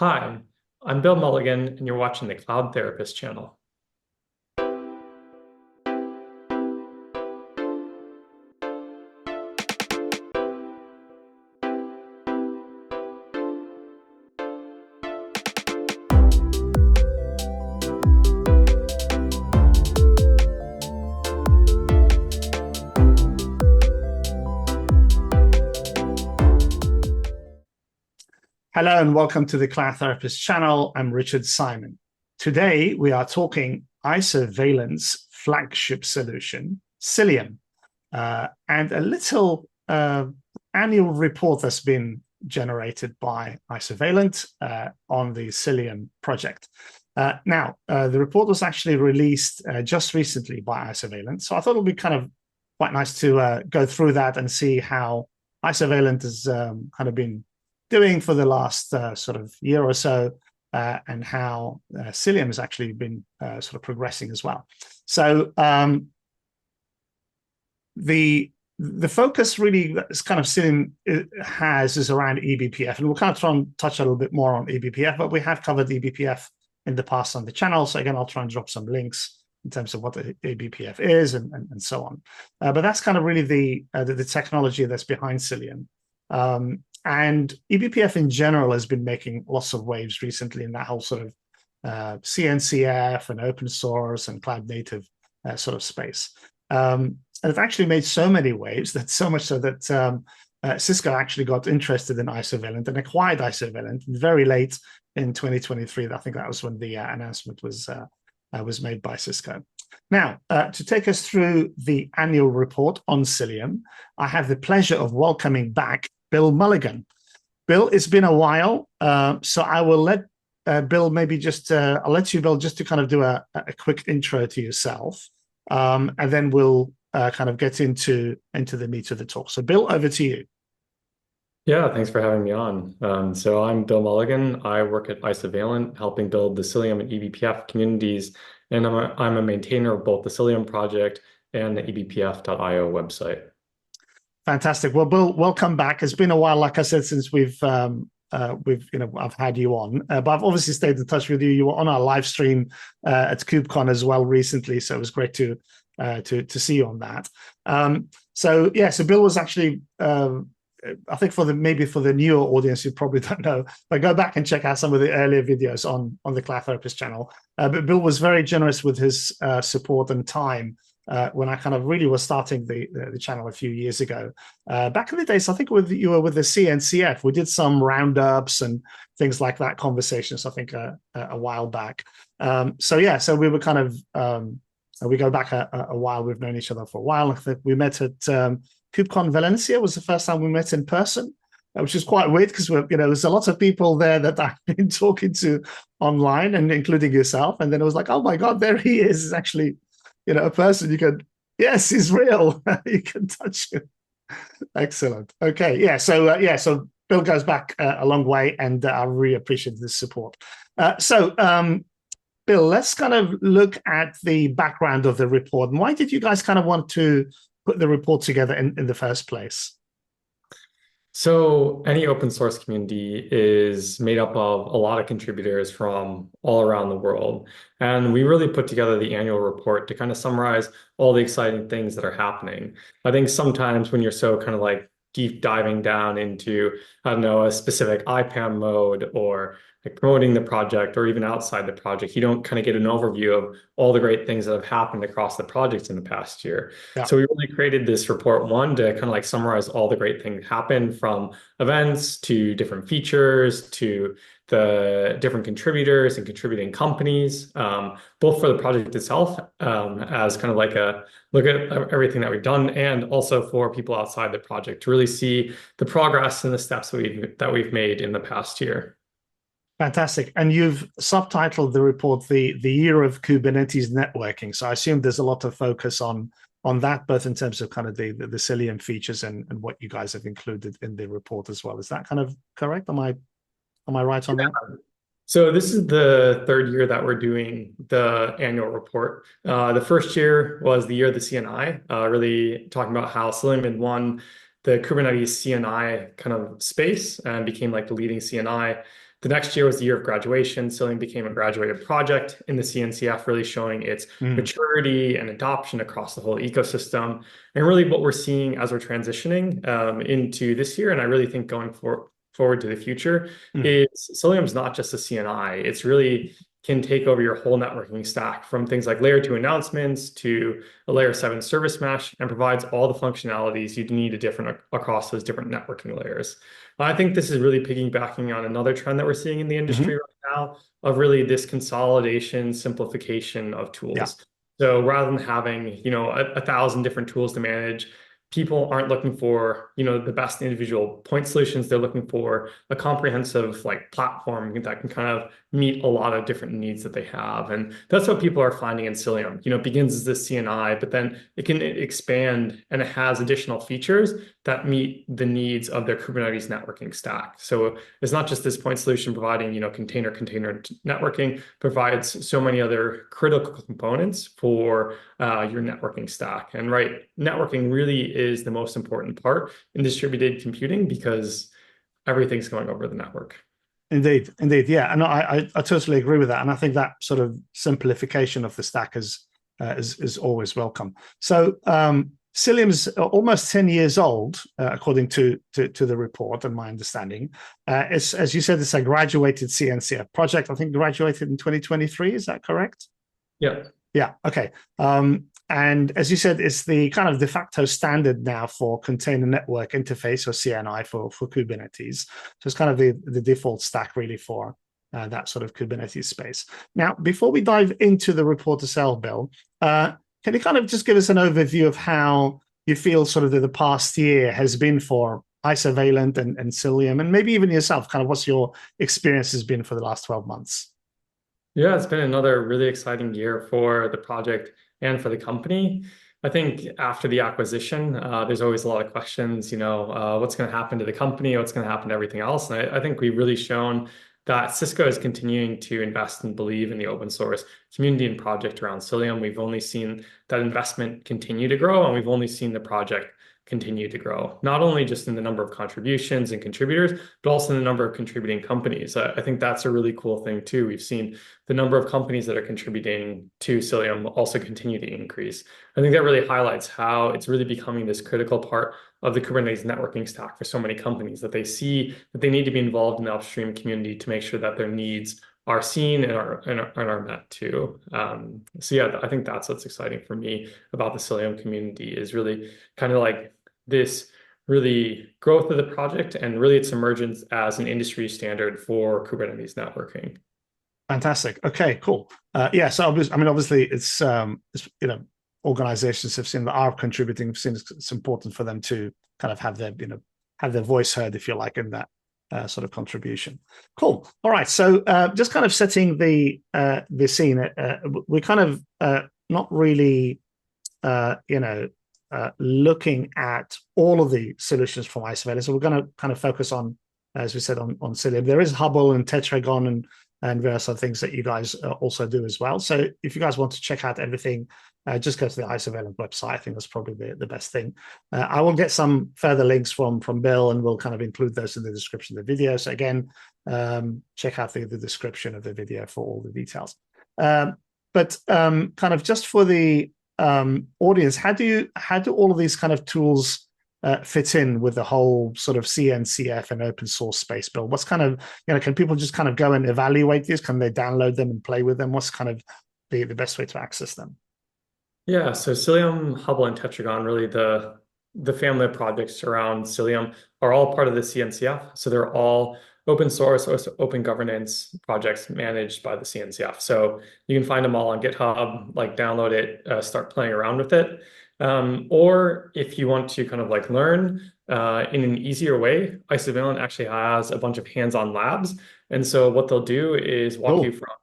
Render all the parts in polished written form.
Hi, I'm Bill Mulligan, and you're watching the Cloud Therapist channel. Hello and welcome to the Cloud Therapist channel. I'm Richard Simon. Today we are talking Isovalent's flagship solution, Cilium, and a little annual report that's been generated by Isovalent on the Cilium project. Now, the report was actually released just recently by Isovalent, so I thought it would be kind of quite nice to go through that and see how Isovalent has kind of been doing for the last sort of year or so, and how Cilium has actually been sort of progressing as well. So the focus really is kind of Cilium is around eBPF, and we'll kind of try and touch a little bit more on eBPF, but we have covered eBPF in the past on the channel. So again, I'll try and drop some links in terms of what the eBPF is and so on. But that's kind of really the technology that's behind Cilium. And eBPF in general has been making lots of waves recently in that whole sort of CNCF and open source and cloud native sort of space. And it's actually made so many waves, that so much so that Cisco actually got interested in Isovalent and acquired Isovalent very late in 2023. I think that was when the announcement was made by Cisco. Now, to take us through the annual report on Cilium, I have the pleasure of welcoming back Bill Mulligan. Bill, it's been a while, so I will let Bill maybe just, I'll let you, Bill, just to kind of do a quick intro to yourself, and then we'll kind of get into the meat of the talk. So Bill, over to you. Yeah, thanks for having me on. So I'm Bill Mulligan. I work at Isovalent, helping build the Cilium and eBPF communities, and I'm a maintainer of both the Cilium project and the eBPF.io website. Fantastic. Well, Bill, welcome back. It's been a while, like I said, since I've had you on, but I've obviously stayed in touch with you. You were on our live stream at KubeCon as well recently, so it was great to see you on that. So Bill was actually, I think for the newer audience, you probably don't know, but go back and check out some of the earlier videos on the Cloud Therapist channel. But Bill was very generous with his support and time when I kind of really was starting the channel a few years ago. Back in the days, I think you were with the CNCF. We did some roundups and things like that, conversations, I think, a while back. So we were kind of, we go back a while. We've known each other for a while. I think we met at KubeCon Valencia was the first time we met in person, which is quite weird because there's a lot of people there that I've been talking to online, and including yourself. And then it was like, oh my God, there he is. It's actually, a person you can, yes, he's real. You can touch him. Excellent. Okay. So Bill goes back a long way, and I really appreciate this support. Bill, let's kind of look at the background of the report. And why did you guys kind of want to put the report together in the first place? So any open source community is made up of a lot of contributors from all around the world. And we really put together the annual report to kind of summarize all the exciting things that are happening. I think sometimes when you're so kind of like deep diving down into, I don't know, a specific IPAM mode or like promoting the project or even outside the project, you don't kind of get an overview of all the great things that have happened across the projects in the past year. Yeah. So we really created this report, one, to kind of like summarize all the great things that happened, from events to different features to the different contributors and contributing companies, both for the project itself, as kind of like a look at everything that we've done, and also for people outside the project to really see the progress and the steps that we've made in the past year. Fantastic. And you've subtitled the report the Year of Kubernetes Networking. So I assume there's a lot of focus on that, both in terms of kind of the Cilium features and what you guys have included in the report as well. Is that kind of correct? Am I right on that? So this is the third year that we're doing the annual report. The first year was the year of the CNI, really talking about how Cilium had won the Kubernetes CNI kind of space and became like the leading CNI. The next year was the year of graduation. Cilium became a graduated project in the CNCF, really showing its Mm. maturity and adoption across the whole ecosystem. And really what we're seeing as we're transitioning into this year, and I really think going forward to the future, Mm. is Cilium's not just a CNI. It's really can take over your whole networking stack from things like layer 2 announcements to a layer 7 service mesh and provides all the functionalities you need across those different networking layers. I think this is really piggybacking on another trend that we're seeing in the industry Hmm. right now of really this consolidation, simplification of Yeah. tools. So rather than having, a thousand different tools to manage, people aren't looking for, the best individual point solutions. They're looking for a comprehensive like platform that can kind of meet a lot of different needs that they have. And that's what people are finding in Cilium. It begins as this CNI, but then it can expand and it has additional features that meet the needs of their Kubernetes networking stack. So it's not just this point solution providing, container networking, provides so many other critical components for your networking stack. And right, networking really is the most important part in distributed computing because everything's going over the network. Indeed, indeed, yeah, and I totally agree with that, and I think that sort of simplification of the stack is always welcome. So Cilium's almost 10 years old, according to the report and my understanding. As you said, it's a graduated CNCF project. I think graduated in 2023. Is that correct? Yeah. Yeah. Okay. And as you said, it's the kind of de facto standard now for container network interface, or CNI, for Kubernetes. So it's kind of the default stack really for that sort of Kubernetes space. Now, before we dive into the report itself, Bill, can you kind of just give us an overview of how you feel sort of the past year has been for Isovalent and Cilium, and maybe even yourself, kind of what's your experience has been for the last 12 months? Yeah, it's been another really exciting year for the project and for the company. I think after the acquisition, there's always a lot of questions, what's going to happen to the company, what's going to happen to everything else. And I think we've really shown that Cisco is continuing to invest and believe in the open source community and project around Cilium. We've only seen that investment continue to grow, and we've only seen the project continue to grow, not only just in the number of contributions and contributors, but also in the number of contributing companies. I think that's a really cool thing too. We've seen the number of companies that are contributing to Cilium also continue to increase. I think that really highlights how it's really becoming this critical part of the Kubernetes networking stack for so many companies, that they see that they need to be involved in the upstream community to make sure that their needs are seen and are met too. So yeah, I think that's what's exciting for me about the Cilium community, is really kind of like this really growth of the project and really its emergence as an industry standard for Kubernetes networking. Fantastic. Okay, cool. Yeah, so obviously it's organizations have seen that are contributing, have seen it's important for them to kind of have their voice heard, if you like, in that sort of contribution. Cool. All right. So just kind of setting the scene. We're kind of not really looking at all of the solutions from Isovalent. So we're going to kind of focus on, as we said, on Cilium. There is Hubble and Tetragon and various other things that you guys also do as well. So if you guys want to check out everything, just go to the Isovalent website. I think that's probably the best thing. I will get some further links from Bill, and we'll kind of include those in the description of the video. So again, check out the description of the video for all the details. But kind of just for the audience, how do all of these kind of tools fit in with the whole sort of CNCF and open source space, Bill? What's kind of, can people just kind of go and evaluate these? Can they download them and play with them? What's kind of the best way to access them? Yeah, so Cilium, Hubble, and Tetragon, really the family of projects around Cilium are all part of the CNCF. So they're all open source, open governance projects managed by the CNCF. So you can find them all on GitHub, like download it, start playing around with it. Or if you want to kind of like learn in an easier way, Isovalent actually has a bunch of hands-on labs. And so what they'll do is walk you from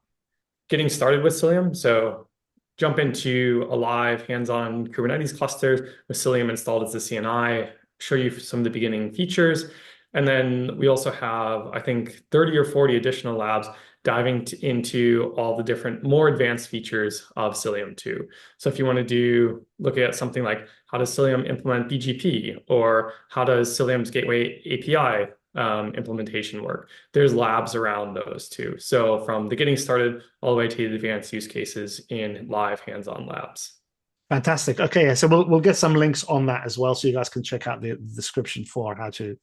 getting started with Cilium. So jump into a live hands-on Kubernetes cluster with Cilium installed as the CNI, show you some of the beginning features. And then we also have, I think, 30 or 40 additional labs diving into all the different more advanced features of Cilium too. So if you want to look at something like how does Cilium implement BGP, or how does Cilium's gateway API implementation work. There's labs around those too. So from the getting started all the way to the advanced use cases in live hands-on labs. Fantastic. Okay, yeah, so we'll get some links on that as well, so you guys can check out the description for how to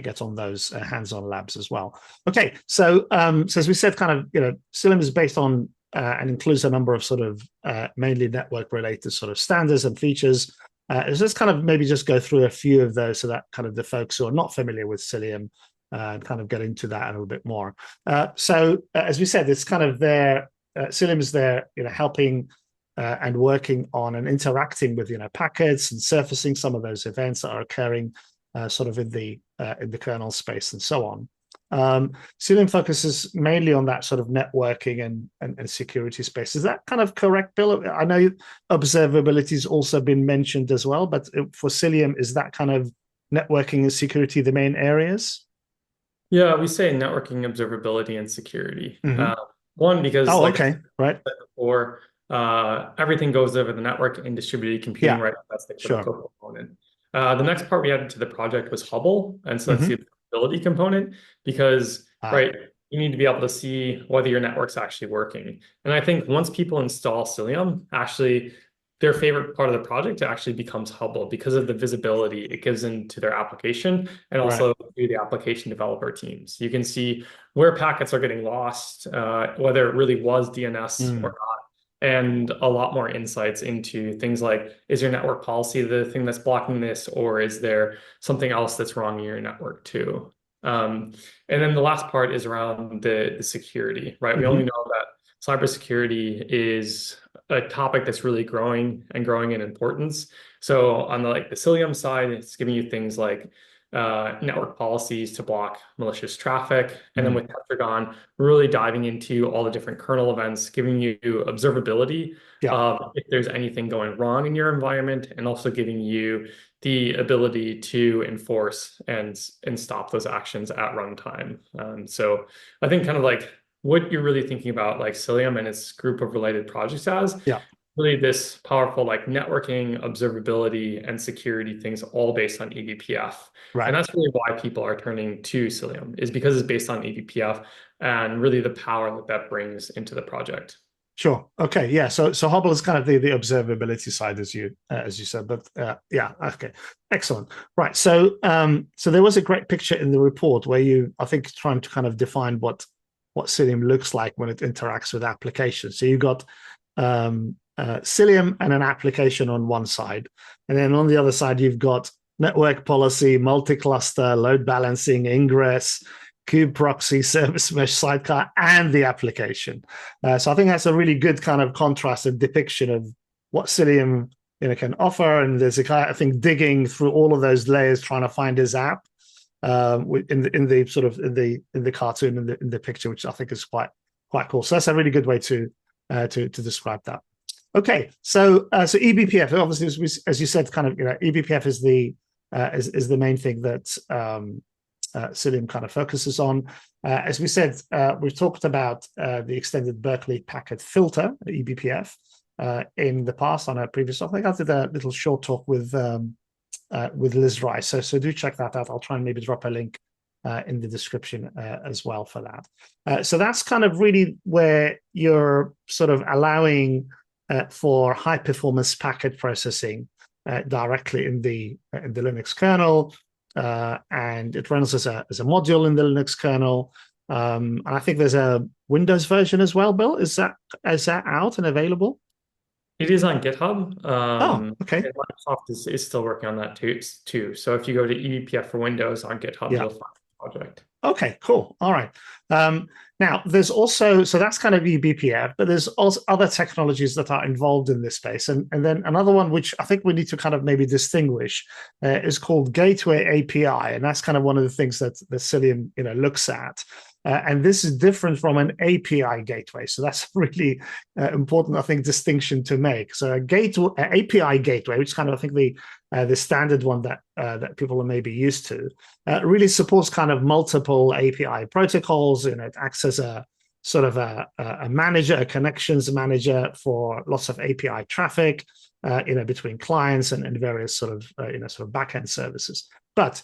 get on those hands-on labs as well. Okay, so so as we said, kind of Cilium is based on and includes a number of sort of mainly network-related sort of standards and features. Let's kind of maybe just go through a few of those so that kind of the folks who are not familiar with Cilium kind of get into that a little bit more. So as we said, it's kind of there. Cilium is there, helping and working on and interacting with packets and surfacing some of those events that are occurring sort of in the kernel space and so on. Cilium focuses mainly on that sort of networking and security space. Is that kind of correct, Bill? I know observability has also been mentioned as well, but for Cilium, is that kind of networking and security the main areas? Yeah, we say networking, observability, and security. Mm-hmm. One, because okay, right. Before, everything goes over the network in distributed computing, Yeah, right? That's the sure. critical component. The next part we added to the project was Hubble, and so that's the observability component, because right, you need to be able to see whether your network's actually working. And I think once people install Cilium, actually their favorite part of the project actually becomes Hubble because of the visibility it gives into their application and also through the application developer teams. You can see where packets are getting lost, whether it really was DNS or not, and a lot more insights into things like, is your network policy the thing that's blocking this, or is there something else that's wrong in your network too? And then the last part is around the security, right? We only know that cybersecurity is a topic that's really growing in importance. So on the Cilium side, it's giving you things like network policies to block malicious traffic. And then with Tetragon, really diving into all the different kernel events, giving you observability of if there's anything going wrong in your environment, and also giving you the ability to enforce and stop those actions at runtime. So I think kind of what you're really thinking about Cilium and its group of related projects as really this powerful networking, observability, and security things all based on eBPF. And that's really why people are turning to Cilium, is because it's based on eBPF and really the power that brings into the project. Sure. Okay. Yeah. So Hubble is kind of the observability side, as you said. But yeah. Okay. Excellent. Right. So so there was a great picture in the report where I think trying to kind of define what Cilium looks like when it interacts with applications. So you've got Cilium and an application on one side, and then on the other side you've got network policy, multi-cluster, load balancing, ingress, kube proxy, service mesh sidecar, and the application. So I think that's a really good kind of contrast and depiction of what Cilium can offer. And there's a kind of, I think, digging through all of those layers, trying to find his app in the sort of in the cartoon in the picture, which I think is quite cool. So that's a really good way to describe that. Okay, so eBPF, obviously, as you said, kind of eBPF is the main thing that Cilium kind of focuses on. As we said, we've talked about the extended Berkeley packet filter, eBPF, in the past on a previous. I think I did a little short talk with Liz Rice. So do check that out. I'll try and maybe drop a link in the description as well for that. So that's kind of really where you're sort of allowing for high performance packet processing directly in the Linux kernel, and it runs as a module in the Linux kernel. And I think there's a Windows version as well. Bill, is that out and available? It is on GitHub. Okay. Microsoft is still working on that too. So if you go to eBPF for Windows on GitHub, you'll find the project. Okay, cool. All right. Now, there's also, so that's kind of eBPF, but there's also other technologies that are involved in this space. And then another one, which I think we need to kind of maybe distinguish, is called Gateway API. And that's kind of one of the things that Cilium looks at. And this is different from an API gateway. So that's a really important, I think, distinction to make. So API gateway, which is kind of, I think, the standard one that people are maybe used to, really supports kind of multiple API protocols. It acts as a sort of a manager, a connections manager for lots of API traffic, between clients and various sort of backend services. But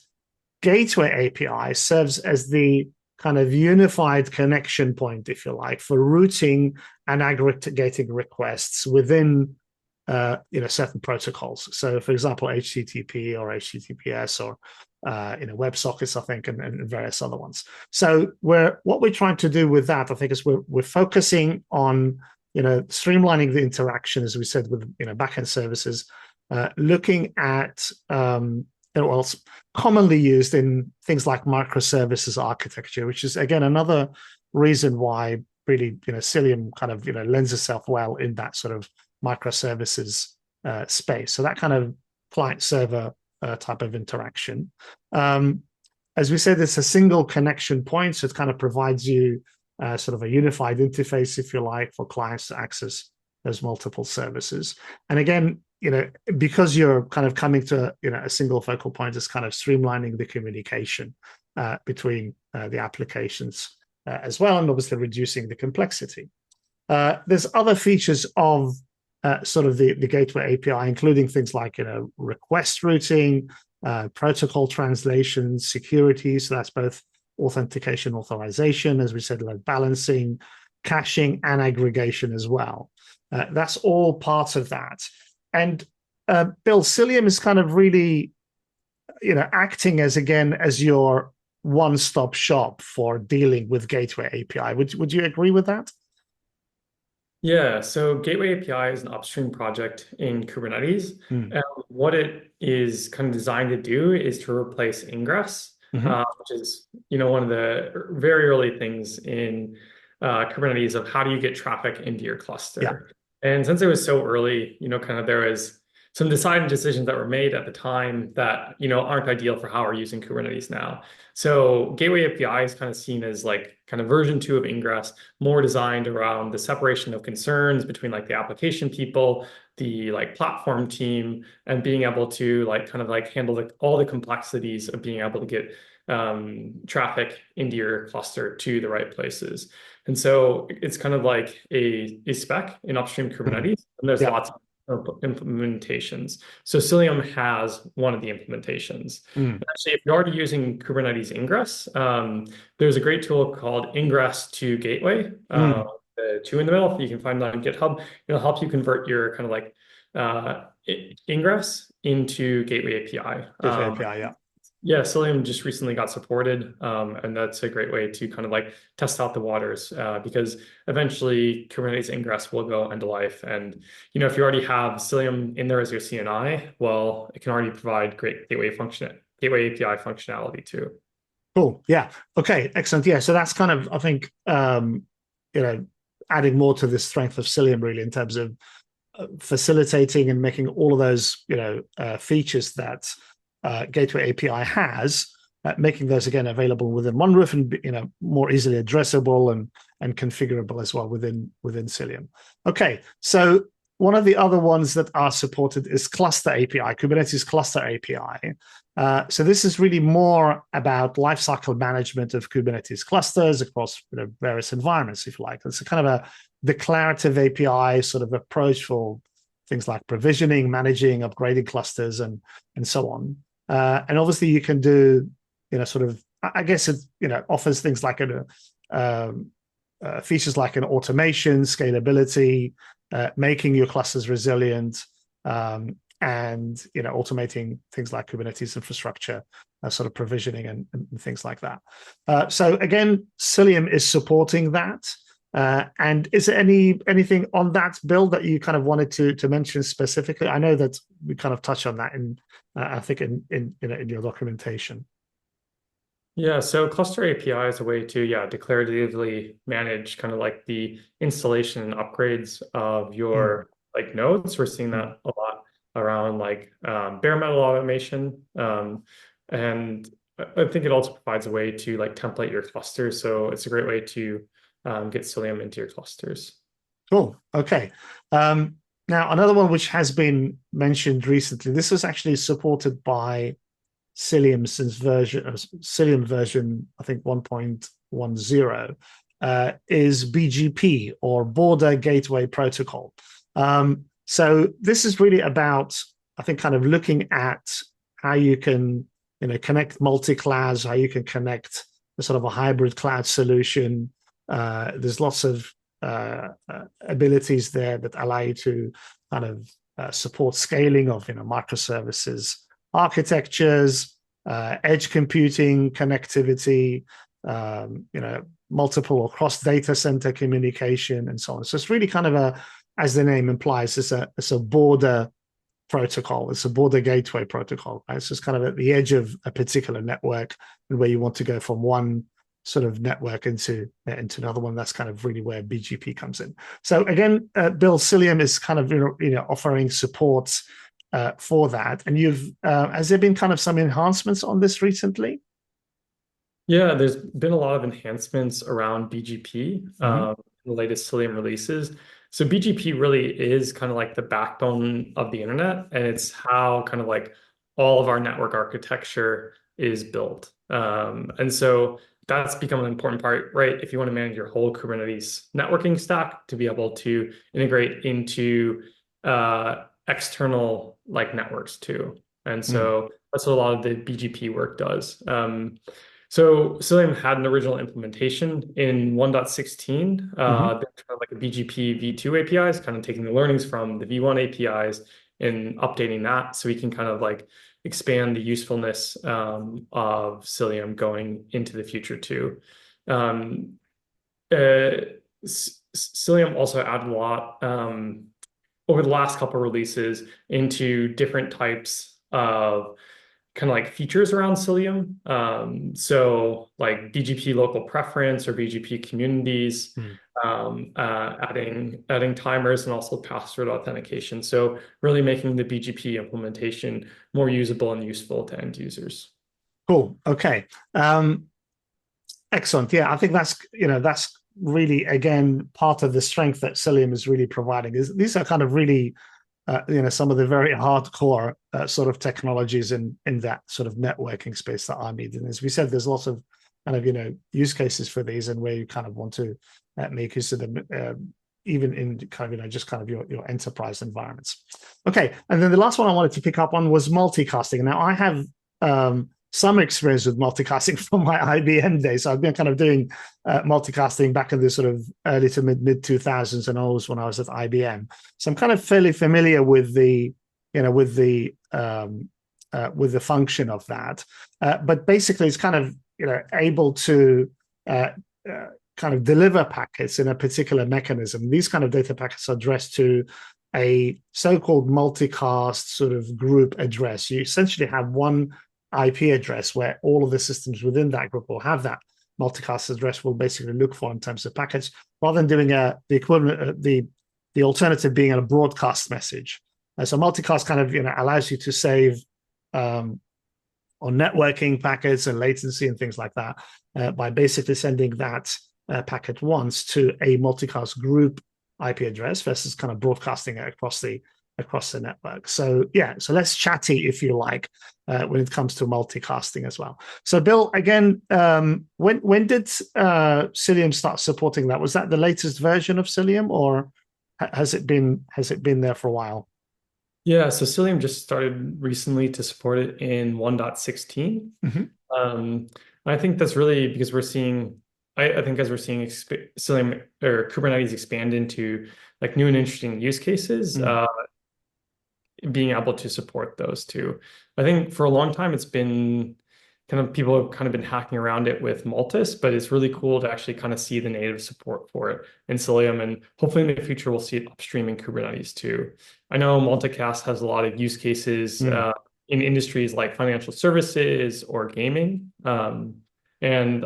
gateway API serves as the kind of unified connection point, if you like, for routing and aggregating requests within certain protocols. So, for example, HTTP or HTTPS or WebSockets, I think, and various other ones. So, what we're trying to do with that, I think, is we're focusing on streamlining the interaction, as we said, with backend services, looking at it's commonly used in things like microservices architecture, which is again another reason why really Cilium kind of lends itself well in that sort of microservices space. So that kind of client server type of interaction. As we said, it's a single connection point, so it kind of provides you sort of a unified interface, if you like, for clients to access those multiple services. And again, because you're kind of coming to a single focal point, is kind of streamlining the communication between the applications as well, and obviously reducing the complexity. There's other features of sort of the gateway API, including things like request routing, protocol translation, security. So that's both authentication, authorization, as we said, load balancing, caching, and aggregation as well. That's all part of that. And Bill, Cilium is kind of really, acting as your one-stop shop for dealing with gateway API. Would you agree with that? Yeah, so Gateway API is an upstream project in Kubernetes. And what it is kind of designed to do is to replace ingress, which is, one of the very early things in Kubernetes of how do you get traffic into your cluster. Yeah. And since it was so early, kind of there was some deciding decisions that were made at the time that, aren't ideal for how we're using Kubernetes now. So Gateway API is kind of seen as like kind of version 2 of Ingress, more designed around the separation of concerns between like the application people, the like platform team, and being able to like kind of like handle all the complexities of being able to get traffic into your cluster to the right places. And so it's kind of like a spec in upstream Kubernetes, and there's lots of implementations. So Cilium has one of the implementations. Actually, if you're already using Kubernetes Ingress, there's a great tool called Ingress to Gateway. The 2 in the middle, you can find it on GitHub. It'll help you convert your kind of like Ingress into Gateway API. Gateway API, yeah. Yeah, Cilium just recently got supported, and that's a great way to kind of like test out the waters because eventually Kubernetes Ingress will go end of life. And, if you already have Cilium in there as your CNI, well, it can already provide great Gateway API functionality too. Cool. Yeah. Okay. Excellent. Yeah. So that's kind of, I think, adding more to the strength of Cilium really in terms of facilitating and making all of those, features that Gateway API has, making those again available within one roof and more easily addressable and configurable as well within Cilium. Okay, so one of the other ones that are supported is Cluster API, Kubernetes Cluster API. So this is really more about lifecycle management of Kubernetes clusters across various environments, if you like. It's a kind of a declarative API sort of approach for things like provisioning, managing, upgrading clusters, and so on. And obviously you can do, sort of, I guess it, offers things like features like an automation, scalability, making your clusters resilient, and, automating things like Kubernetes infrastructure, sort of provisioning and things like that. So again, Cilium is supporting that. And is there anything on that build that you kind of wanted to mention specifically? I know that we kind of touched on that in I think in your documentation. Yeah, so Cluster API is a way to declaratively manage kind of like the installation and upgrades of your like nodes. We're seeing that a lot around like bare metal automation, and I think it also provides a way to like template your cluster. So it's a great way to get Cilium into your clusters. Cool. Okay. Now, another one which has been mentioned recently, this was actually supported by Cilium since Cilium version, I think 1.10, is BGP, or Border Gateway Protocol. So this is really about, I think, kind of looking at how you can connect multi-clouds, how you can connect a sort of a hybrid cloud solution. There's lots of abilities there that allow you to kind of support scaling of microservices architectures, edge computing, connectivity, multiple or cross data center communication, and so on. So it's really kind of as the name implies, it's a border protocol. It's a border gateway protocol. Right? It's just kind of at the edge of a particular network, and where you want to go from one sort of network into another one. That's kind of really where BGP comes in. So again, Bill, Cilium is kind of offering support for that. And has there been kind of some enhancements on this recently? Yeah, there's been a lot of enhancements around BGP, the latest Cilium releases. So BGP really is kind of like the backbone of the internet, and it's how kind of like all of our network architecture is built. And so that's become an important part, right? If you want to manage your whole Kubernetes networking stack, to be able to integrate into external networks too. And so that's what a lot of the BGP work does. So Cilium had an original implementation in 1.16. They're kind of like a BGP v2 APIs, kind of taking the learnings from the v1 APIs and updating that so we can kind of like expand the usefulness of Cilium going into the future too. Cilium also added a lot over the last couple of releases into different types of kind of like features around Cilium. So like BGP local preference or BGP communities, adding timers and also password authentication. So really making the BGP implementation more usable and useful to end users. Cool. Okay. Excellent. Yeah, I think that's really, again, part of the strength that Cilium is really providing. These are kind of really some of the very hardcore sort of technologies in that sort of networking space that I need. And as we said, there's lots of kind of use cases for these, and where you kind of want to make use of them, even in kind of just kind of your enterprise environments. Okay, and then the last one I wanted to pick up on was multicasting. Now I have some experience with multicasting from my IBM days. So I've been kind of doing multicasting back in the sort of early to mid 2000s, and always when I was at IBM. So I'm kind of fairly familiar with the function of that. But basically, it's kind of able to kind of deliver packets in a particular mechanism. These kind of data packets are addressed to a so-called multicast sort of group address. You essentially have one IP address where all of the systems within that group will have that multicast address will basically look for in terms of packets, rather than doing the equivalent, the alternative being a broadcast message. So multicast kind of allows you to save on networking packets and latency and things like that by basically sending that packet once to a multicast group IP address versus kind of broadcasting it across the network. So yeah, so less chatty, if you like, when it comes to multicasting as well. So Bill, again, when did Cilium start supporting that? Was that the latest version of Cilium, or has it been there for a while? Yeah, so Cilium just started recently to support it in 1.16. I think that's really because we're seeing, I think as we're seeing Cilium or Kubernetes expand into like new and interesting use cases, being able to support those too. I think for a long time it's been kind of, people have kind of been hacking around it with Multis, but it's really cool to actually kind of see the native support for it in Cilium, and hopefully in the future we'll see it upstream in Kubernetes too. I know multicast has a lot of use cases in industries like financial services or gaming, and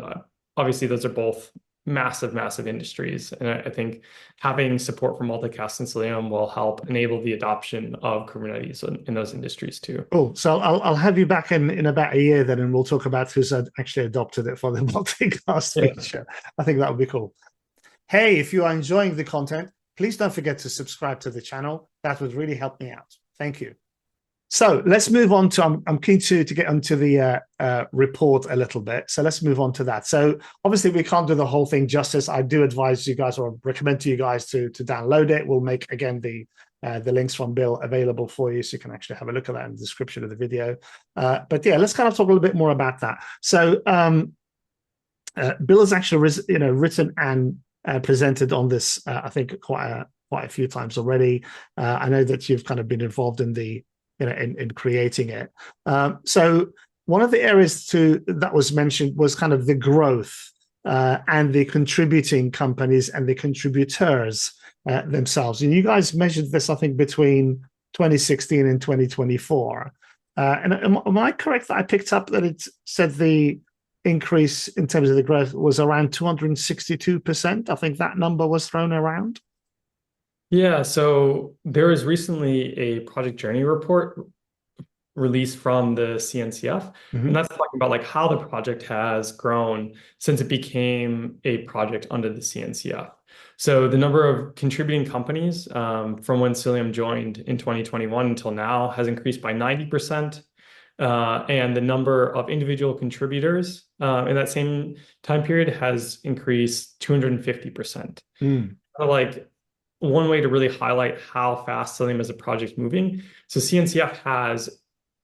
obviously those are both massive industries, and I think having support for multicast and Cilium will help enable the adoption of Kubernetes in those industries too. Cool. So I'll have you back in about a year then, and we'll talk about who's actually adopted it for the multicast feature. I think that would be cool. Hey, if you are enjoying the content, please don't forget to subscribe to the channel. That would really help me out. Thank you. So let's move on to, I'm keen to get onto the report a little bit. So let's move on to that. So obviously we can't do the whole thing justice. I do advise you guys, or recommend to you guys to download it. We'll make, again, the the links from Bill available for you, so you can actually have a look at that in the description of the video. But yeah, let's kind of talk a little bit more about that. So Bill has actually written and presented on this, I think, quite a few times already. I know that you've kind of been involved in in creating it. So one of the areas that was mentioned was kind of the growth and the contributing companies and the contributors themselves. And you guys measured this, I think, between 2016 and 2024. And am I correct that I picked up that it said the increase in terms of the growth was around 262%? I think that number was thrown around. Yeah, so there was recently a project journey report released from the CNCF, and that's talking about like how the project has grown since it became a project under the CNCF. So the number of contributing companies from when Cilium joined in 2021 until now has increased by 90%. And the number of individual contributors in that same time period has increased 250%. Like one way to really highlight how fast Cilium as a project moving. So CNCF has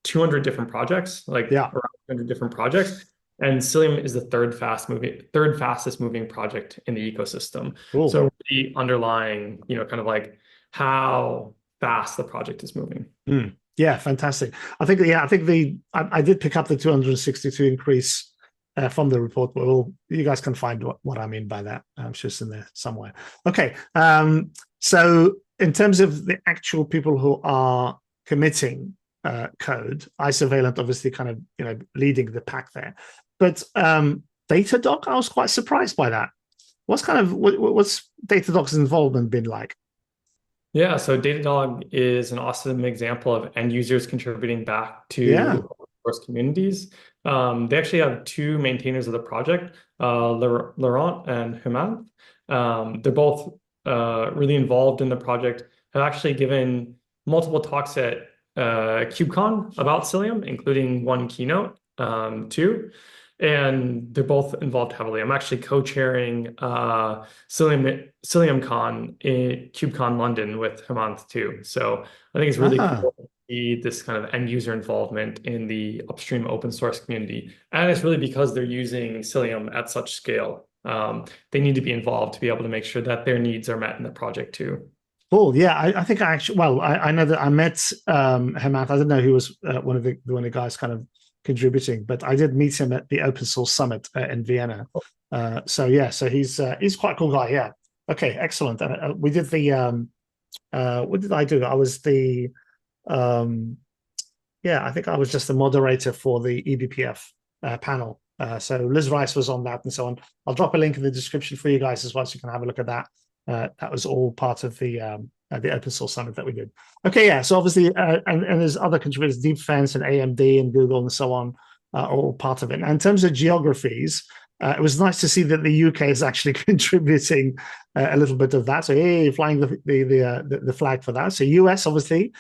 200 different projects, like around 200 different projects. And Cilium is the third fastest moving project in the ecosystem. Cool. So the underlying, kind of like how fast the project is moving. Yeah, fantastic. I did pick up the 262 increase from the report. Well, you guys can find what I mean by that. I'm sure it's in there somewhere. Okay. So in terms of the actual people who are committing code, Isovalent obviously kind of leading the pack there. But Datadog, I was quite surprised by that. What's Datadog's involvement been like? Yeah, so Datadog is an awesome example of end users contributing back to open source communities. They actually have two maintainers of the project, Laurent and Hemant. They're both really involved in the project, have actually given multiple talks at KubeCon about Cilium, including one keynote too. And they're both involved heavily. I'm actually co-chairing Cilium Con in KubeCon London with Hemant too. So I think it's really cool to see this kind of end user involvement in the upstream open source community. And it's really because they're using Cilium at such scale. They need to be involved to be able to make sure that their needs are met in the project too. Cool. Yeah, I think I actually, I know that I met Hemant. I didn't know he was one of the guys kind of contributing, but I did meet him at the Open Source Summit in Vienna. So he's quite a cool guy. Yeah. Okay, excellent. And we did the what did I do? I was the I think I was just the moderator for the eBPF panel. So Liz Rice was on that and so on. I'll drop a link in the description for you guys as well, so you can have a look at that. That was all part of the Open Source Summit that we did. Okay, yeah. So obviously, and there's other contributors, Defense and AMD and Google and so on, are all part of it. And in terms of geographies, it was nice to see that the UK is actually contributing a little bit of that. So hey, flying the flag for that. So US, obviously,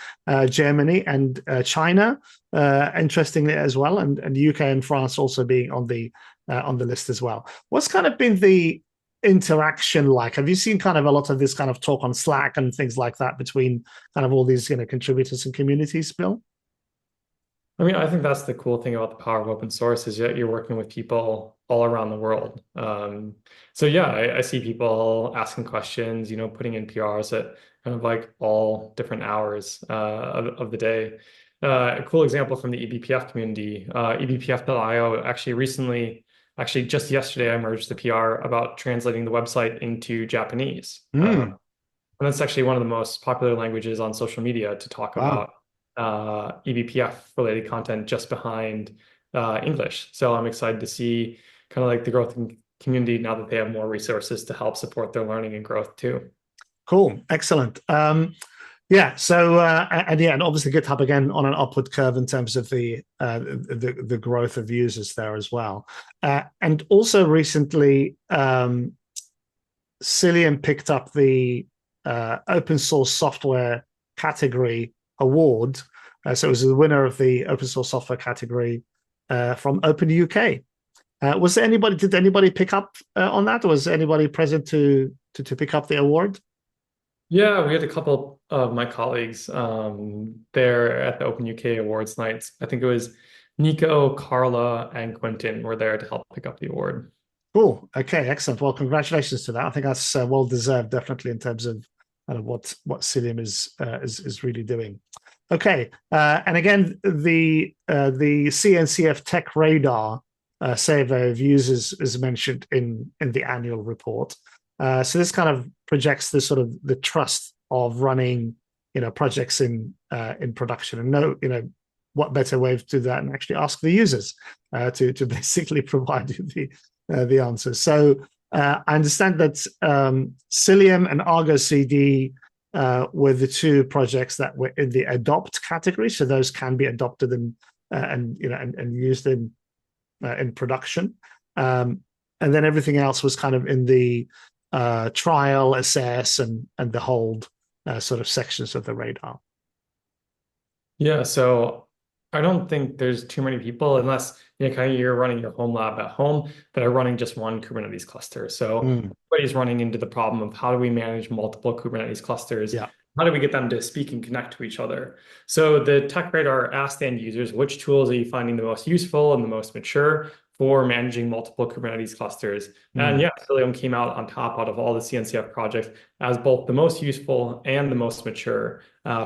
Germany and China, interestingly as well, and the UK and France also being on the list as well. What's kind of been the interaction like? Have you seen kind of a lot of this kind of talk on Slack and things like that between kind of all these contributors and communities, Bill? I mean, I think that's the cool thing about the power of open source is that you're working with people all around the world. So yeah, I see people asking questions, putting in PRs at kind of like all different hours of the day. A cool example from the eBPF community, eBPF.io actually just yesterday, I merged the PR about translating the website into Japanese. And that's actually one of the most popular languages on social media to talk about eBPF related content just behind English. So I'm excited to see kind of like the growth in community now that they have more resources to help support their learning and growth too. Cool. Excellent. So and obviously GitHub again on an upward curve in terms of the growth of users there as well. And also recently, Cilium picked up the open source software category award. So it was the winner of the open source software category from Open UK. Did anybody pick up on that? Or was anybody present to pick up the award? Yeah, we had a couple of my colleagues there at the Open UK Awards nights. I think it was Nico, Carla, and Quentin were there to help pick up the award. Cool. Okay, excellent. Well, congratulations to that. I think that's well deserved, definitely in terms of kind of what Cilium is really doing. Okay, and again, the CNCF Tech Radar survey of users is mentioned in the annual report. So this kind of projects the sort of the trust of running, projects in production, and what better way to do that and actually ask the users to basically provide you the answers. So I understand that Cilium and Argo CD were the two projects that were in the adopt category. So those can be adopted and used in production. And then everything else was kind of in the trial, assess, and the hold sort of sections of the radar. Yeah, so I don't think there's too many people unless kind of you're running your home lab at home that are running just one Kubernetes cluster. So Mm, everybody's running into the problem of how do we manage multiple Kubernetes clusters? yeah. How do we get them to speak and connect to each other? So the Tech Radar asked end users, which tools are you finding the most useful and the most mature for managing multiple Kubernetes clusters? And Mm, yeah, Cilium came out on top out of all the CNCF projects as both the most useful and the most mature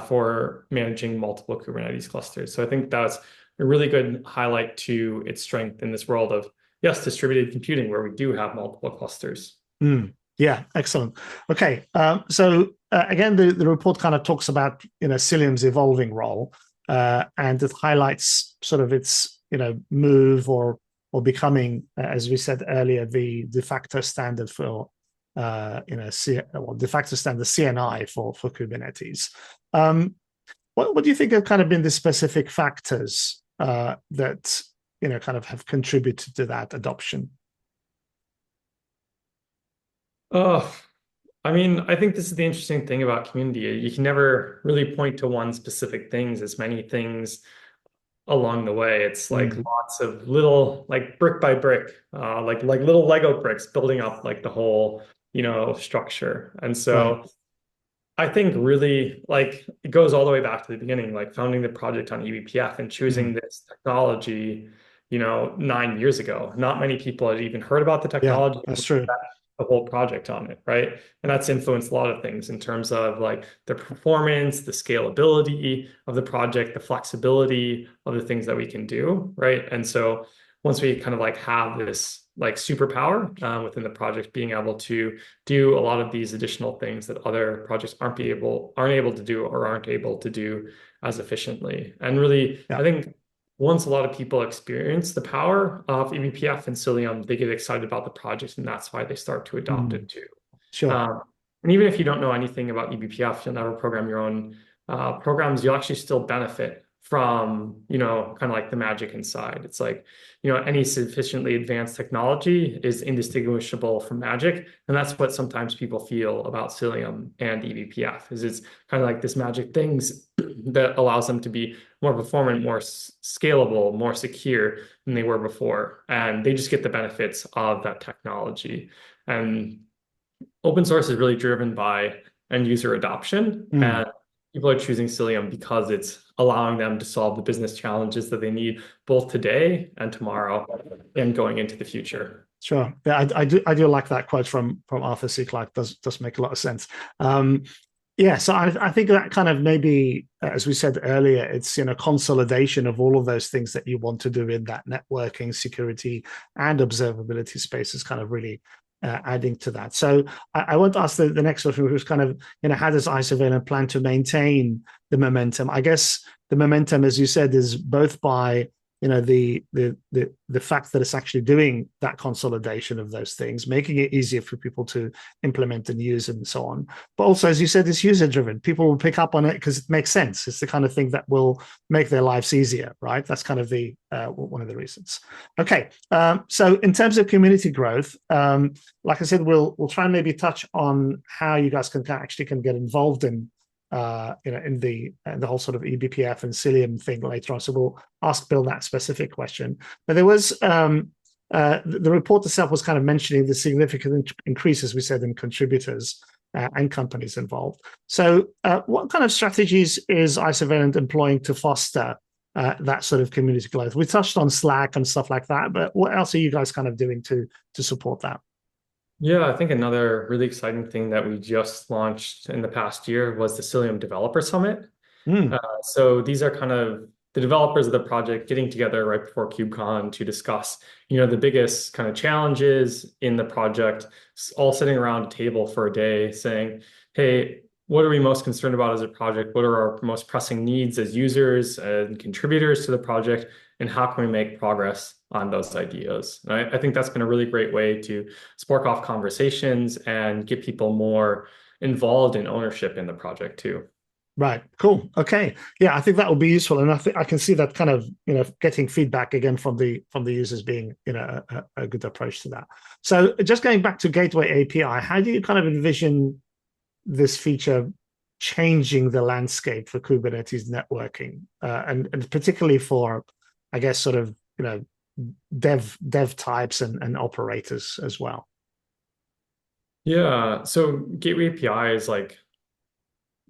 for managing multiple Kubernetes clusters. So I think that's a really good highlight to its strength in this world of, yes, distributed computing where we do have multiple clusters. mm. Yeah, excellent. Okay, so again, the report kind of talks about Cilium's evolving role, and it highlights sort of its move or becoming, as we said earlier, the de facto standard for de facto standard CNI for Kubernetes. What do you think have kind of been the specific factors that kind of have contributed to that adoption? Oh, I mean, I think this is the interesting thing about community. You can never really point to one specific things, as many things along the way. It's like Mm, lots of little, like brick by brick, like little Lego bricks building up like the whole, structure. And right. so I think really like it goes all the way back to the beginning, like founding the project on eBPF and choosing Mm, this technology, 9 years ago. Not many people had even heard about the yeah, technology, that's true. the whole project on it, right? And that's influenced a lot of things in terms of like the performance, the scalability of the project, the flexibility of the things that we can do, right? And so once we kind of like have this like superpower within the project, being able to do a lot of these additional things that other projects aren't able to do or aren't able to do as efficiently. And really, Yeah. I think once a lot of people experience the power of eBPF and Cilium, they get excited about the project, and that's why they start to adopt Mm, it too. sure. Um, and even if you don't know anything about eBPF, you'll never program your own programs, you'll actually still benefit from, kind of like the magic inside. It's like, any sufficiently advanced technology is indistinguishable from magic. And that's what sometimes people feel about Cilium and eBPF, is it's kind of like this magic things that allows them to be more performant, more scalable, more secure than they were before. And they just get the benefits of that technology. And open source is really driven by end user adoption. Mm. And people are choosing Cilium because it's allowing them to solve the business challenges that they need both today and tomorrow and going into the future. Sure. Yeah, I do like that quote from Arthur C. Clarke. Does make a lot of sense. Um, yeah, so I think that kind of maybe, as we said earlier, it's consolidation of all of those things that you want to do in that networking, security, and observability space is kind of really adding to that. So I want to ask the next question, which was kind of, how does Isovalent plan to maintain the momentum? I guess the momentum, as you said, is both by the fact that it's actually doing that consolidation of those things, making it easier for people to implement and use and so on. But also, as you said, it's user driven. People will pick up on it because it makes sense. It's the kind of thing that will make their lives easier, right? That's kind of the one of the reasons. Okay, so in terms of community growth, like I said, we'll try and maybe touch on how you guys can get involved in in the whole sort of eBPF and Cilium thing later on. So we'll ask Bill that specific question. But there was the report itself was kind of mentioning the significant increase, as we said, in contributors. and companies involved. So what kind of strategies is Isovalent employing to foster that sort of community growth? We touched on Slack and stuff like that, but what else are you guys kind of doing to support that? Yeah, I think another really exciting thing that we just launched in the past year was the Cilium Developer Summit. Mm, So these are kind of the developers of the project getting together right before KubeCon to discuss, the biggest kind of challenges in the project, all sitting around a table for a day saying, hey, what are we most concerned about as a project? What are our most pressing needs as users and contributors to the project? And how can we make progress on those ideas? And I think that's been a really great way to spark off conversations and get people more involved in ownership in the project too. right. Cool. Okay. Yeah, I think that will be useful, and I think I can see that kind of getting feedback again from the users being a good approach to that. So just going back to Gateway API, how do you kind of envision this feature changing the landscape for Kubernetes networking, and particularly for, I guess, sort of dev types and operators as well? Yeah, so Gateway API is like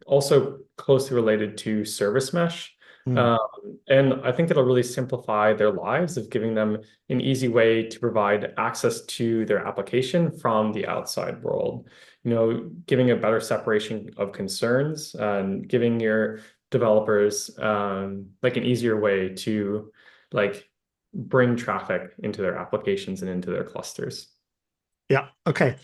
also closely related to service mesh. Mm, Um, and I think it'll really simplify their lives of giving them an easy way to provide access to their application from the outside world. Giving a better separation of concerns and giving your developers like an easier way to like bring traffic into their applications and into their clusters. yeah. Okay.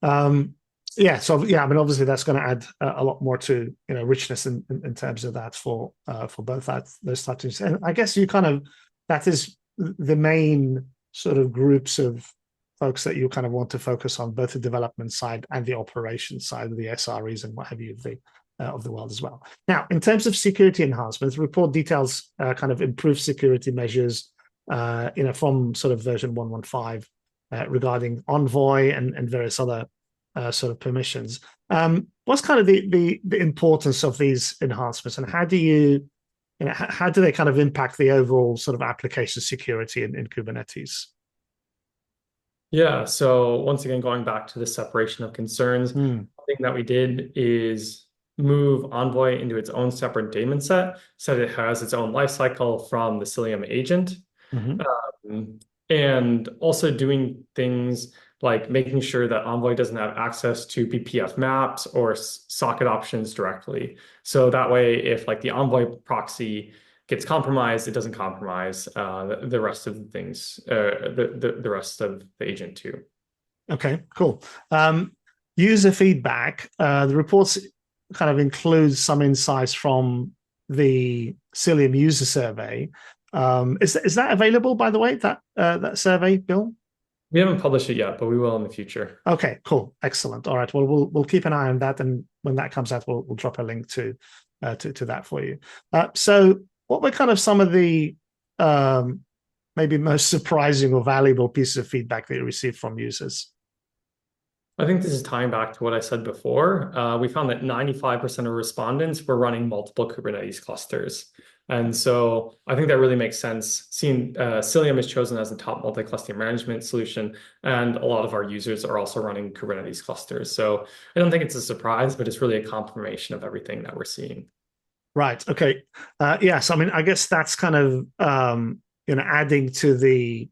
Um, yeah. So yeah, I mean, obviously that's going to add a lot more to richness in terms of that for both those types of things. And I guess that is the main sort of groups of folks that you kind of want to focus on, both the development side and the operations side, the SREs and what have you of the world as well. Now, in terms of security enhancements, the report details kind of improved security measures, from sort of version 1.15 regarding Envoy and various other sort of permissions. What's kind of the importance of these enhancements, and how do how do they kind of impact the overall sort of application security in Kubernetes? Yeah, so once again, going back to the separation of concerns, Mm, one thing that we did is move Envoy into its own separate daemon set so that it has its own lifecycle from the Cilium agent. mm-hmm. And also doing things like making sure that Envoy doesn't have access to BPF maps or socket options directly. So that way, if like the Envoy proxy gets compromised, it doesn't compromise the rest of the things, the rest of the agent too. Okay, cool. User feedback. The reports kind of includes some insights from the Cilium user survey. Is that available, by the way, that survey, Bill? We haven't published it yet, but we will in the future. Okay, cool, excellent. All right, well, we'll keep an eye on that, and when that comes out, we'll drop a link to that for you. So, what were kind of some of the maybe most surprising or valuable pieces of feedback that you received from users? I think this is tying back to what I said before. We found that 95% of respondents were running multiple Kubernetes clusters. And so I think that really makes sense. Seeing Cilium is chosen as the top multi-cluster management solution, and a lot of our users are also running Kubernetes clusters. So I don't think it's a surprise, but it's really a confirmation of everything that we're seeing. Right. Okay. Yes. I mean, I guess that's kind of adding to the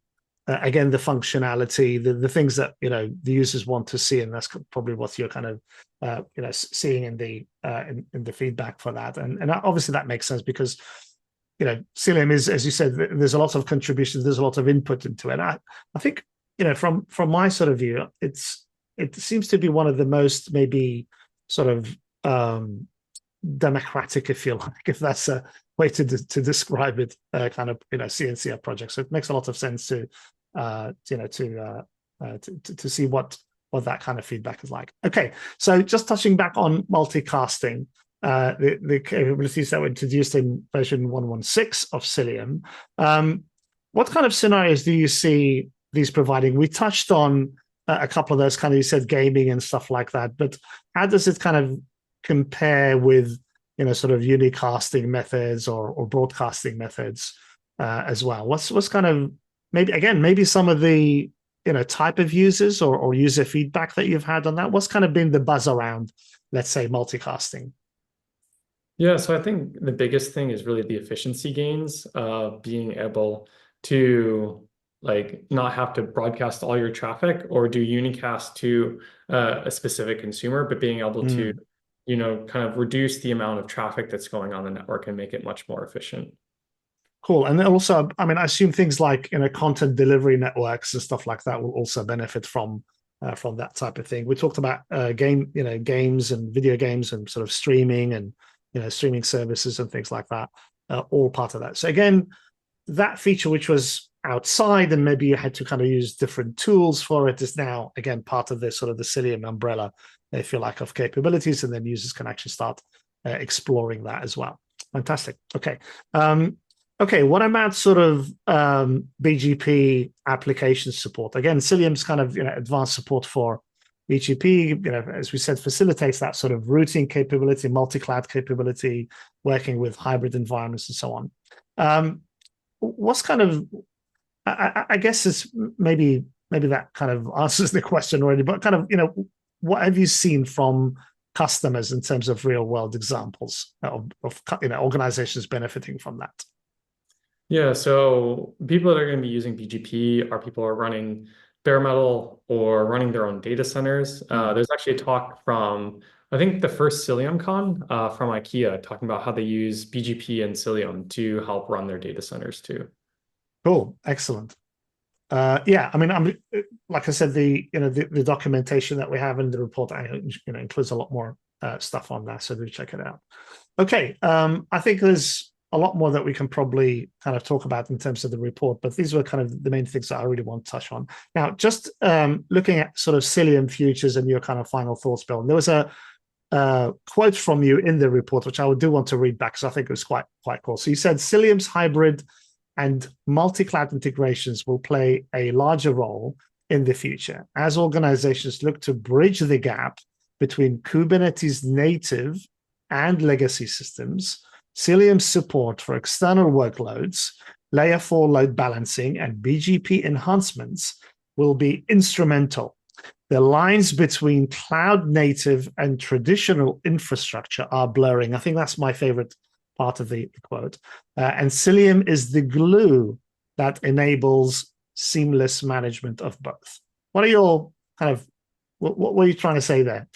again the functionality, the things that the users want to see, and that's probably what you're kind of seeing in the feedback for that, and obviously that makes sense because Cilium is, as you said, there's a lot of contributions, there's a lot of input into it. I think from my sort of view, it seems to be one of the most maybe sort of democratic, if you like, if that's a way to describe it, kind of CNCF project. So it makes a lot of sense to see what that kind of feedback is like. Okay, so just touching back on multicasting, the capabilities that were introduced in version 1.16 of Cilium. What kind of scenarios do you see these providing? We touched on a couple of those, kind of, you said gaming and stuff like that, but how does it kind of compare with sort of unicasting methods or broadcasting methods as well? What's kind of maybe some of the type of users or user feedback that you've had on that? What's kind of been the buzz around, let's say, multicasting? Yeah, so I think the biggest thing is really the efficiency gains of being able to like not have to broadcast all your traffic or do unicast to a specific consumer, but being able to, Mm. kind of reduce the amount of traffic that's going on the network and make it much more efficient. Cool. And also, I mean, I assume things like content delivery networks and stuff like that will also benefit from that type of thing. We talked about games and video games and sort of streaming and streaming services and things like that, all part of that. So again, that feature which was outside and maybe you had to kind of use different tools for it is now again part of this sort of the Cilium umbrella, if you like, of capabilities, and then users can actually start exploring that as well. Fantastic. Okay. Okay, what about sort of BGP application support? Again, Cilium's kind of advanced support for BGP, as we said, facilitates that sort of routing capability, multi-cloud capability, working with hybrid environments and so on. What's kind of, I guess it's maybe that kind of answers the question already, but kind of, what have you seen from customers in terms of real world examples of organizations benefiting from that? Yeah, so people that are going to be using BGP are people who are running bare metal or running their own data centers. There's actually a talk from, I think, the first Cilium Con from IKEA talking about how they use BGP and Cilium to help run their data centers too. Cool, excellent. Yeah, I mean, like I said, the documentation that we have in the report, includes a lot more stuff on that, so do check it out. Okay, I think there's a lot more that we can probably kind of talk about in terms of the report, but these were kind of the main things that I really want to touch on. Now, just looking at sort of Cilium futures and your kind of final thoughts, Bill, there was a quote from you in the report, which I do want to read back because I think it was quite cool. So you said Cilium's hybrid and multi-cloud integrations will play a larger role in the future as organizations look to bridge the gap between Kubernetes native and legacy systems. Cilium's support for external workloads, layer 4 load balancing, and BGP enhancements will be instrumental. The lines between cloud native and traditional infrastructure are blurring. I think that's my favorite part of the quote. And Cilium is the glue that enables seamless management of both. What are your kind of, what were you trying to say there?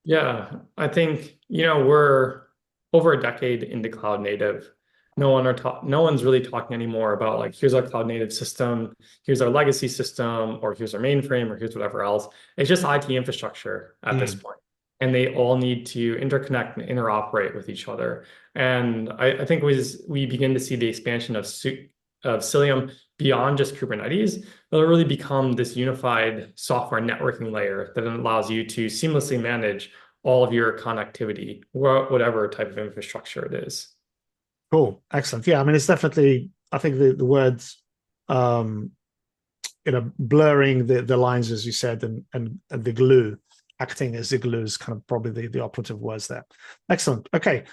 Yeah, I think, we're over a decade into cloud native. No one's really talking anymore about like, here's our cloud native system, here's our legacy system, or here's our mainframe, or here's whatever else. It's just IT infrastructure at this point. And they all need to interconnect and interoperate with each other. And I think we begin to see the expansion of Cilium beyond just Kubernetes, it'll really become this unified software networking layer that allows you to seamlessly manage all of your connectivity, whatever type of infrastructure it is. Cool, excellent. Yeah, I mean, it's definitely, I think the words, blurring the lines, as you said, and the glue, acting as the glue is kind of probably the operative words there. Excellent. Okay.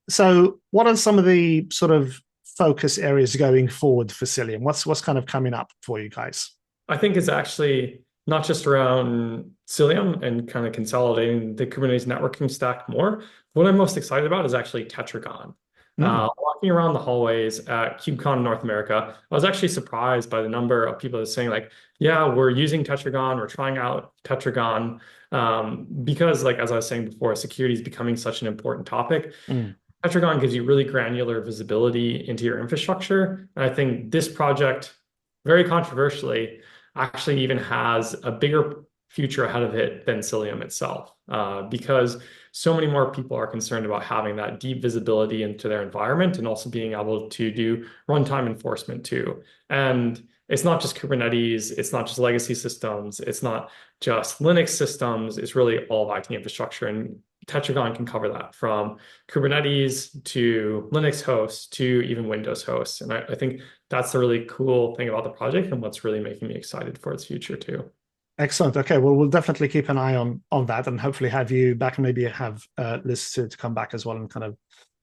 So what are some of the sort of focus areas going forward for Cilium? What's kind of coming up for you guys? I think it's actually not just around Cilium and kind of consolidating the Kubernetes networking stack more. What I'm most excited about is actually Tetragon. Walking around the hallways at KubeCon North America, I was actually surprised by the number of people that are saying like, yeah, we're using Tetragon, we're trying out Tetragon, because like, as I was saying before, security is becoming such an important topic. Tetragon gives you really granular visibility into your infrastructure. And I think this project, very controversially, actually even has a bigger future ahead of it than Cilium itself, because so many more people are concerned about having that deep visibility into their environment and also being able to do runtime enforcement too. And it's not just Kubernetes, it's not just legacy systems, it's not just Linux systems, it's really all of IT infrastructure. And Tetragon can cover that from Kubernetes to Linux hosts to even Windows hosts. And I think that's the really cool thing about the project and what's really making me excited for its future too. Excellent. Okay, well, we'll definitely keep an eye on that and hopefully have you back and maybe have Liz to come back as well and kind of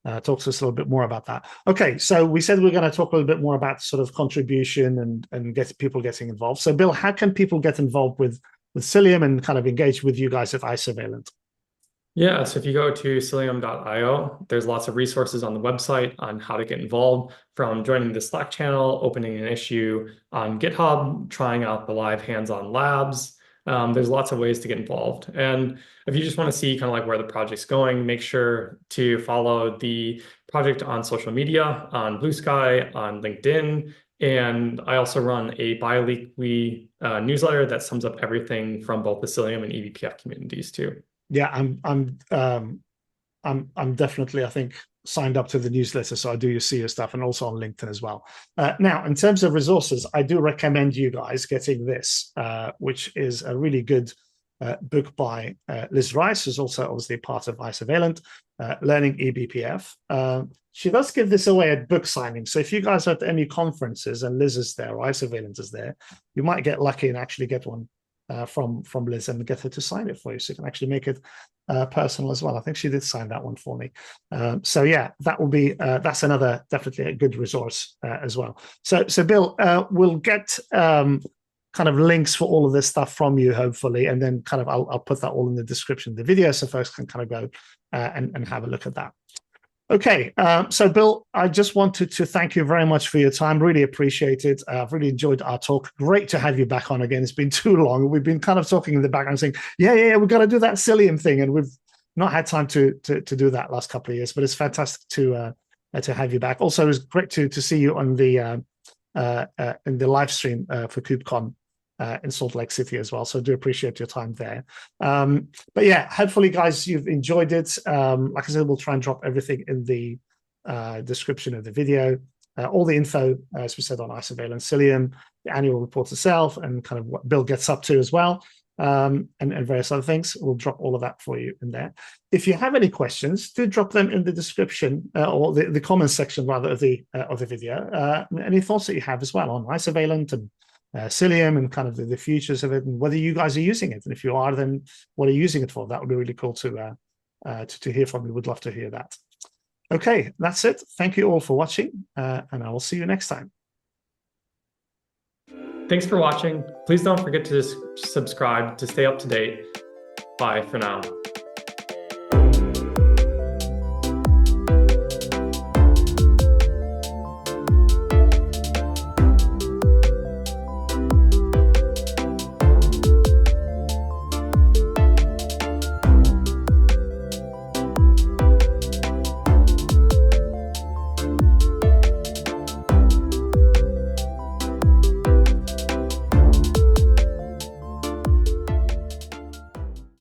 talk to us a little bit more about that. Okay, so we said we're going to talk a little bit more about sort of contribution and get people getting involved. So, Bill, how can people get involved with Cilium and kind of engage with you guys at Isovalent? Yeah, so if you go to cilium.io, there's lots of resources on the website on how to get involved, from joining the Slack channel, opening an issue on GitHub, trying out the live hands-on labs. There's lots of ways to get involved. And if you just want to see kind of like where the project's going, make sure to follow the project on social media, on Blue Sky, on LinkedIn. And I also run a bi-weekly newsletter that sums up everything from both the Cilium and eBPF communities too. Yeah, I'm definitely, I think, signed up to the newsletter, so I do see your stuff, and also on LinkedIn as well. Now, in terms of resources, I do recommend you guys getting this, which is a really good book by Liz Rice, who's also obviously part of Isovalent, Learning eBPF. She does give this away at book signing, so if you guys are at any conferences and Liz is there, or Isovalent is there, you might get lucky and actually get one from Liz and get her to sign it for you, so you can actually make it personal as well. I think she did sign that one for me. So yeah, that will be that's another definitely a good resource as well. So Bill, we'll get kind of links for all of this stuff from you, hopefully, and then kind of I'll put that all in the description of the video so folks can kind of go and have a look at that. Okay, so Bill, I just wanted to thank you very much for your time. Really appreciate it. I've really enjoyed our talk. Great to have you back on again. It's been too long. We've been kind of talking in the background saying, yeah, we've got to do that Cilium thing, and we've not had time to do that last couple of years. But it's fantastic to have you back. Also, it was great to see you on the in the live stream for KubeCon in Salt Lake City as well. So I do appreciate your time there. But yeah, hopefully, guys, you've enjoyed it. Like I said, we'll try and drop everything in the description of the video. All the info, as we said, on Isovalent Cilium, the annual report itself, and kind of what Bill gets up to as well, and various other things. We'll drop all of that for you in there. If you have any questions, do drop them in the description or the comments section, rather, of the video. Any thoughts that you have as well on Isovalent and Cilium and kind of the futures of it, and whether you guys are using it, and if you are, then what are you using it for? That would be really cool to hear from you. Would love to hear that. Okay, that's it. Thank you all for watching, and I will see you next time. Thanks for watching. Please don't forget to subscribe to stay up to date. Bye for now.